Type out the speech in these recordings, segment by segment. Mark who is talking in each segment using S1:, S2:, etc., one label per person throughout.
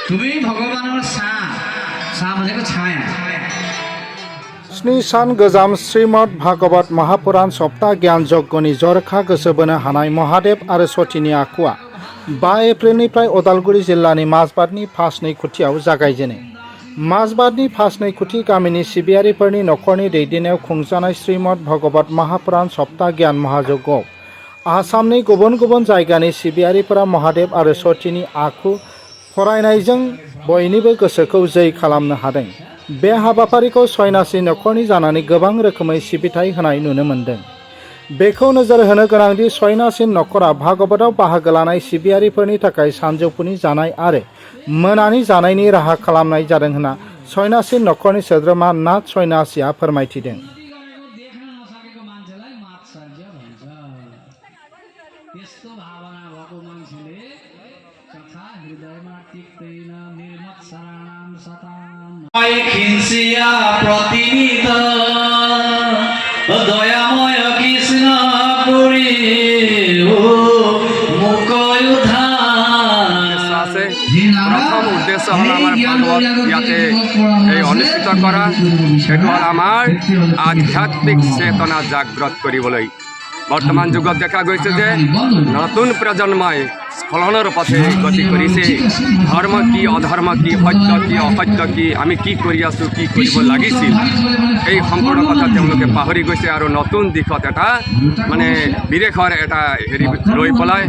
S1: তুমি ভগৱানৰ ছাঁ মানে ছায়া
S2: स्नि सान गोजाम श्रीमद भागवत महापुराण सप्ता ज्ञान यज्ञनि जरखा गोसो बोनो हानाय महादेव आरो सतीनि आखुआ 5 एप्रिलनिफ्राय उदालगुरि जिल्लानि माजबादनि फासनै खुथियाव जागायजेनो। माजबादनि फासनै खुथि गामिनि सिबियारिफोरनि नखरनि दैदेननायाव खुंजानाय श्रीमद भागवत महापुराण सप्ता ज्ञान महायज्ञआव आसामनि गुबुन गुबुन जायगानि सिबियारिफोरा महादेव आरो सतीनि आखु फरायनायजों बयनिबो गोसोखौ जै खालामनो हादों। बे हाबाफारिखौ सयनासि नखरनि जानानै गोबां रोखोमै सिबिथाय होनाय नुनो मोन्दों। बेखौ नोजोर होनो गोनांदि सयनासि नखरा भागवतआव बाहागो लानाय सिबियारिफोरनि थाखाय सानजौफुनि जानाय आरो मोनानि जानायनि राहा खालामनाय जादों होनना सयनासि नखरनि सोद्रोमा नाथ सयनासिया फोरमायथिदों।
S1: খিঞ্চিয়া প্ৰতিনিধ দয়াময় কৃষ্ণ কৰি মোক
S3: प्रथम उद्देश्य हल भागवत इते अनुष्ठित करा सेटु हल आमार आध्यात्मिक चेतना जाग्रत करिबलै। बर्तमान जुगत देखा गई जे नतुन प्रजन्मय स्खलनर पथे गति करिसे। धर्म की अधर्म की सत्य की असत्य की आमी की करि आसु की करिब लागिছিল এই সম্পূর্ণ কথা তেওঁলোকে পাহৰি গৈছে আৰু নতুন দিশত এটা মানে বিৰেখৰ এটা হেৰি লৈ পলাই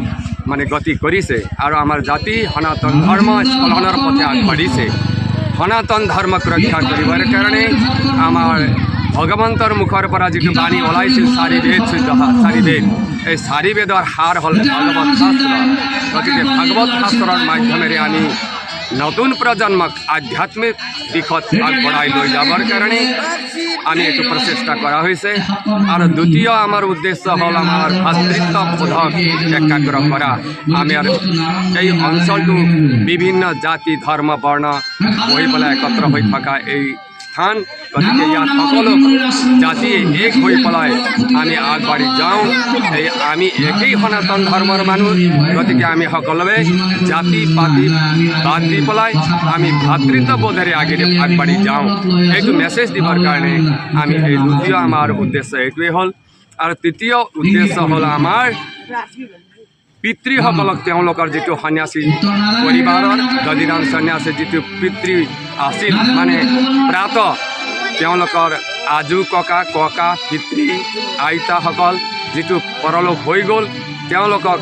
S3: মানে গতি কৰিছে আৰু আমাৰ জাতি সনাতন ধৰ্ম স্খলনৰ পথে আগবাঢ়িছে। সনাতন ধৰ্মক ৰক্ষা কৰিবৰ কাৰণে আমাৰ ভগৱন্তৰ মুখৰ পৰা যিটো বাণী ওলাইছিল চাৰিবেদ চাৰিবেদ এই চাৰিবেদৰ সাৰ হ'ল ভাগৱত শাস্ত্ৰ। গতিকে ভাগৱত শাস্ত্ৰৰ মাধ্যমেৰে আমি নতুন প্ৰজন্মক আধ্যাত্মিক দিশত আগবঢ়াই লৈ যাবৰ কাৰণে আমি এইটো প্ৰচেষ্টা কৰা হৈছে। আৰু দ্বিতীয় আমাৰ উদ্দেশ্য হ'ল আমাৰ ভাতৃত্ববোধক একাগ্ৰ কৰা। আমি এই অঞ্চলটো বিভিন্ন জাতি ধৰ্ম বৰ্ণ হৈ পেলাই একত্ৰ হৈ থকা এই স্থান। গতিকে ইয়াত সকলো জাতি এক হৈ পেলাই আমি আগবাঢ়ি যাওঁ। এই আমি একেই সনাতন ধৰ্মৰ মানুহ। গতিকে আমি সকলোৱে জাতি পাতি বাদ দি পেলাই আমি ভাতৃত্ববোধেৰে আগবাঢ়ি যাওঁ এইটো মেছেজ দিবৰ কাৰণে আমি এই দ্বিতীয় আমাৰ উদ্দেশ্য এইটোৱেই হ'ল। আৰু তৃতীয় উদ্দেশ্য হ'ল আমাৰ পিতৃসকলক তেওঁলোকৰ যিটো সন্যাসী পৰিবাৰৰ দধিৰাম সন্যাসী যিটো পিতৃ আছিল মানে প্ৰাত তেওঁলোকৰ আজু ককা ককা পিতৃ আইতাসকল যিটো পৰলোক হৈ গ'ল তেওঁলোকক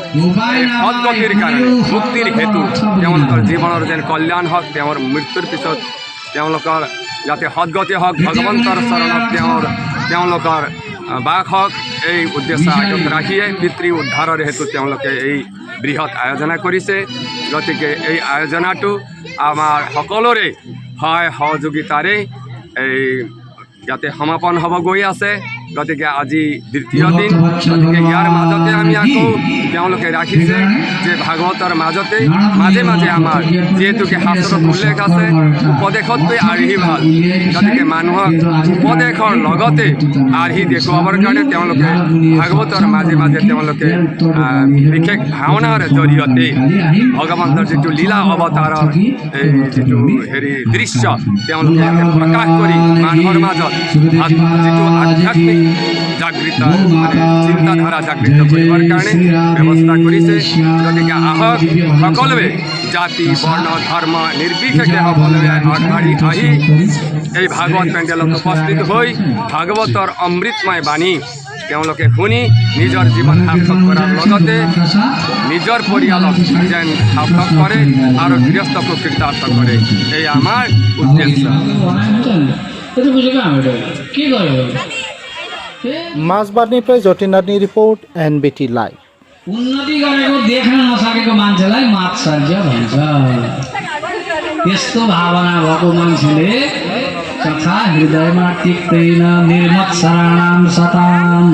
S3: সদ্গতিৰ কাৰণে মুক্তিৰ হেতু তেওঁলোকৰ জীৱনৰ যেন কল্যাণ হওক তেওঁৰ মৃত্যুৰ পিছত তেওঁলোকৰ যাতে সদ্গতি হওক ভগৱন্তৰ চৰণত তেওঁলোকৰ বাস হওক এই উদ্দেশ্য আগত ৰাখিয়ে পিতৃ উদ্ধাৰৰ হেতু তেওঁলোকে এই বৃহৎ আয়োজনা কৰিছে। গতিকে এই আয়োজনাটো আমাৰ সকলোৰে সহায় সহযোগিতাৰে এই যাতে সমাপন হ'ব গৈ আছে। গতিকে আজি দ্বিতীয় দিন। গতিকে ইয়াৰ মাজতে আমি আকৌ তেওঁলোকে ৰাখিছে যে ভাগৱতৰ মাজতে মাজে মাজে আমাৰ যিহেতুকে শাস্ত্ৰত উল্লেখ আছে উপদেশতকৈ আৰ্হি ভাল। গতিকে মানুহক উপদেশৰ লগতে আৰ্হি দেখুৱাবৰ কাৰণে তেওঁলোকে ভাগৱতৰ মাজে মাজে তেওঁলোকে বিশেষ ভাওনাৰ জৰিয়তে ভগৱন্তৰ যিটো লীলা অৱতাৰৰ এই যিটো হেৰি দৃশ্য তেওঁলোকে প্ৰকাশ কৰি মানুহৰ মাজত যিটো আধ্যাত্মিক জাগৃত মানে চিন্তাধাৰা জাগৃত কৰিবৰ কাৰণে ব্যৱস্থা কৰিছে। গতিকে আহক সকলোৱে জাতি বৰ্ণ ধৰ্ম নিৰ্বিশেষে সকলোৱে আগবাঢ়ি আহি এই ভাগৱত পেণ্ডেলত উপস্থিত হৈ ভাগৱতৰ অমৃতময় বাণী তেওঁলোকে শুনি নিজৰ জীৱন সাৰ্থক কৰাৰ লগতে নিজৰ পৰিয়ালক যেন সাৰ্থক কৰে আৰু গৃহস্থকো কৃতাৰ্থ কৰে এই আমাৰ উদ্দেশ্য।
S2: माजबादनिफ्राय जतिनाथनि रिपोर्ट NBT लाइभ।
S1: उन्नति गरेको देख्न नसकेको मान्छेलाई मात्सर्य भन्छ। यस्तो भावना भएको मान्छेले कथा हृदयमा टिक्दैन निर्मत्सराणाम सताम।